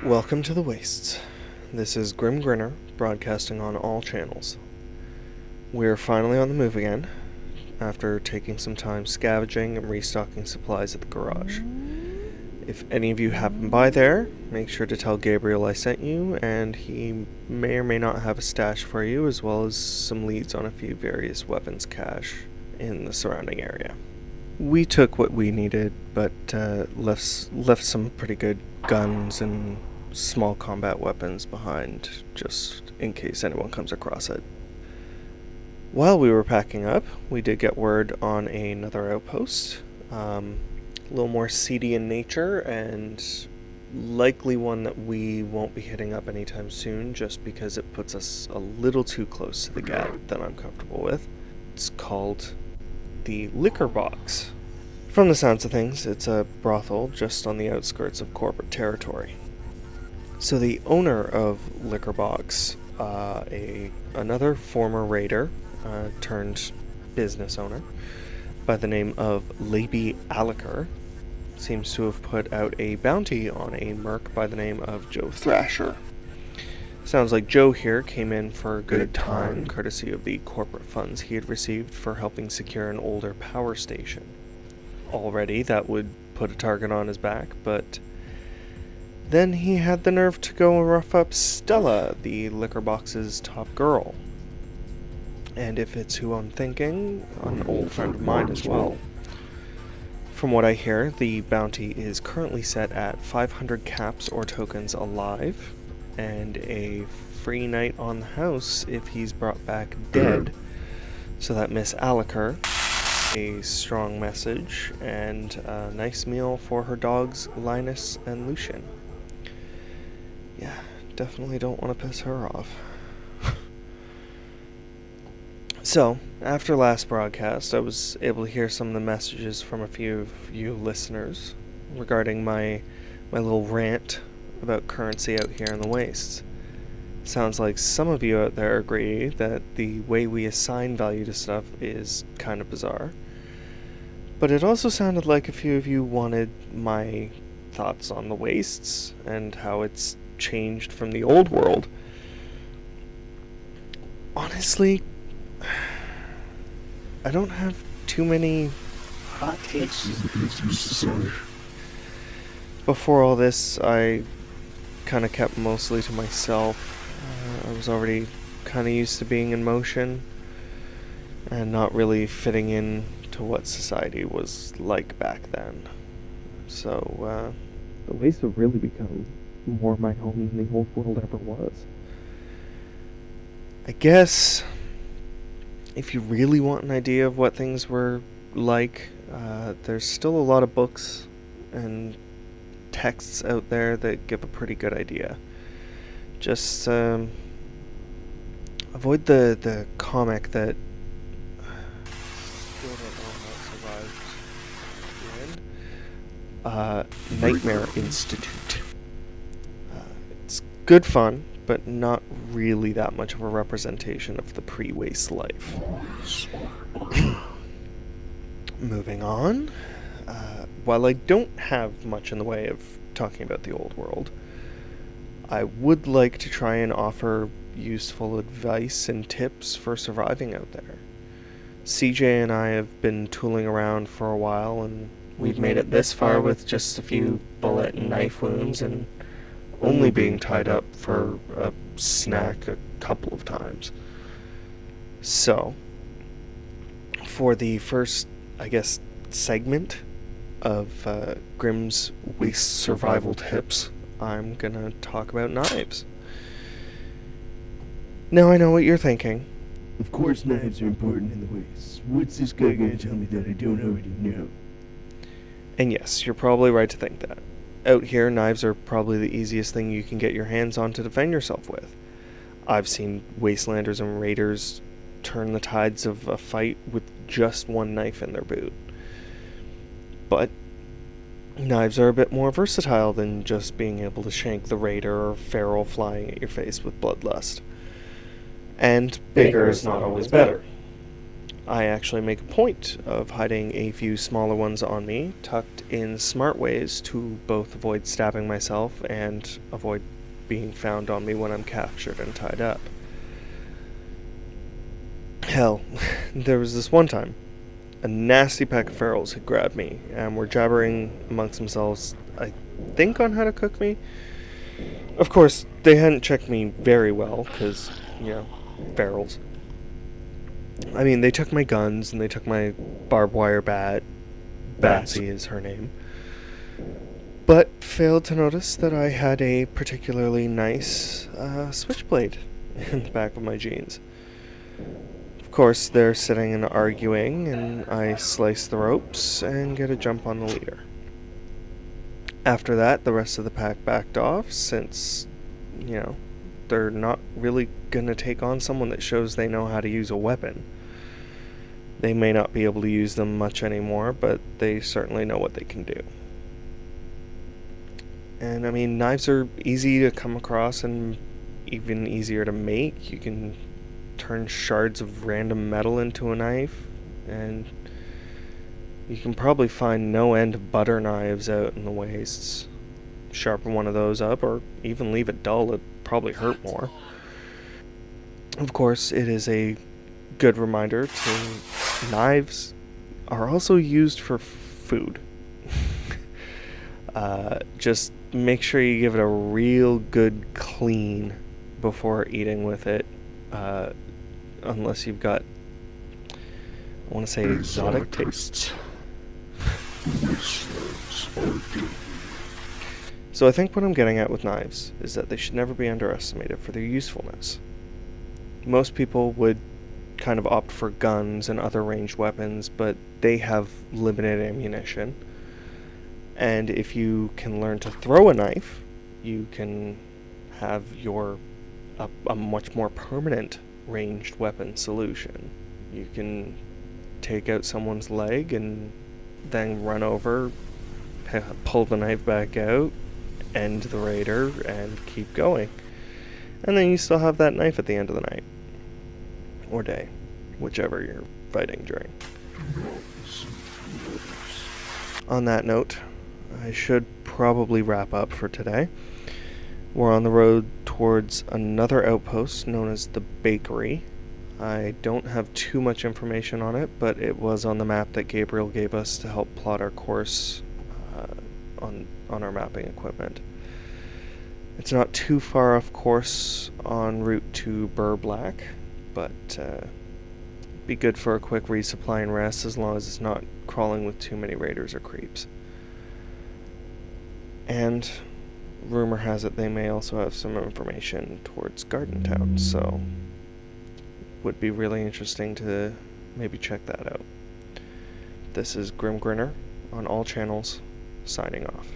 Welcome to the Wastes. This is Grimm Grinner, broadcasting on all channels. We're finally on the move again, after taking some time scavenging and restocking supplies at the garage. If any of you happen by there, make sure to tell Gabriel I sent you, and he may or may not have a stash for you, as well as some leads on a few various weapons cache in the surrounding area. We took what we needed, but left some pretty good guns and small combat weapons behind, just in case anyone comes across it. While we were packing up, we did get word on another outpost, a little more seedy in nature, and likely one that we won't be hitting up anytime soon, just because it puts us a little too close to the gap that I'm comfortable with. It's called the Lykker Box. From the sounds of things, it's a brothel just on the outskirts of corporate territory. So the owner of Lykker Box, another former raider turned business owner by the name of Lykker, seems to have put out a bounty on a merc by the name of Joe Thrasher. Sounds like Joe here came in for a good time, courtesy of the corporate funds he had received for helping secure an older power station. Already that would put a target on his back, but then he had the nerve to go rough up Stella, the Lykker Box's top girl. And if it's who I'm thinking, an old friend of mine as well. From what I hear, the bounty is currently set at 500 caps or tokens alive, and a free night on the house if he's brought back dead. So that Miss Lykker, a strong message, and a nice meal for her dogs Linus and Lucian. Yeah, definitely don't want to piss her off. So, after last broadcast, I was able to hear some of the messages from a few of you listeners regarding my little rant about currency out here in the wastes. Sounds like some of you out there agree that the way we assign value to stuff is kind of bizarre. But it also sounded like a few of you wanted my thoughts on the wastes and how it's changed from the old world. Honestly, I don't have too many hot takes. Before all this, I kind of kept mostly to myself. I was already kind of used to being in motion and not really fitting in to what society was like back then. So, the wastes have really become more my home than the old world ever was. I guess if you really want an idea of what things were like, there's still a lot of books and texts out there that give a pretty good idea. Just avoid the comic that still don't know how it survived the end. Nightmare Institute. It's good fun, but not really that much of a representation of the pre-waste life. Moving on. While I don't have much in the way of talking about the old world, I would like to try and offer useful advice and tips for surviving out there. CJ and I have been tooling around for a while, and we've made it this far with just a few bullet and knife wounds and only being tied up for a snack a couple of times. So, for the first, I guess, segment of Grimm's Waste Survival Tips, I'm gonna talk about knives. Now I know what you're thinking. Of course knives are important in the wastes. What's this guy gonna tell me that I don't already know? And yes, you're probably right to think that. Out here, knives are probably the easiest thing you can get your hands on to defend yourself with. I've seen wastelanders and raiders turn the tides of a fight with just one knife in their boot. But knives are a bit more versatile than just being able to shank the raider or feral flying at your face with bloodlust. And bigger is not always better. I actually make a point of hiding a few smaller ones on me, tucked in smart ways to both avoid stabbing myself and avoid being found on me when I'm captured and tied up. Hell, there was this one time. A nasty pack of ferals had grabbed me and were jabbering amongst themselves, I think, on how to cook me. Of course, they hadn't checked me very well, because, ferals. I mean, they took my guns and they took my barbed wire bat. Batsy is her name. But failed to notice that I had a particularly nice switchblade in the back of my jeans. Of course, they're sitting and arguing, and I slice the ropes and get a jump on the leader. After that, the rest of the pack backed off, since, they're not really gonna take on someone that shows they know how to use a weapon. They may not be able to use them much anymore, but they certainly know what they can do. And I mean, knives are easy to come across and even easier to make. You can turn shards of random metal into a knife, and you can probably find no end of butter knives out in the wastes. Sharpen one of those up, or even leave it dull, it'd probably hurt more. Of course, it is a good reminder to knives are also used for food. Just make sure you give it a real good clean before eating with it, unless you've got, I want to say, exotic tastes. So I think what I'm getting at with knives is that they should never be underestimated for their usefulness. Most people would kind of opt for guns and other ranged weapons, but they have limited ammunition. And if you can learn to throw a knife, you can have a much more permanent ranged weapon solution. You can take out someone's leg and then run over, pull the knife back out, end the raider, and keep going. And then you still have that knife at the end of the night. Or day. Whichever you're fighting during. On that note, I should probably wrap up for today. We're on the road towards another outpost known as the Bakery. I don't have too much information on it, but it was on the map that Gabriel gave us to help plot our course on our mapping equipment. It's not too far off course en route to Burr Black, but be good for a quick resupply and rest as long as it's not crawling with too many raiders or creeps. And rumor has it they may also have some information towards Garden Town, so would be really interesting to maybe check that out. This is Grimm Grinner on all channels, signing off.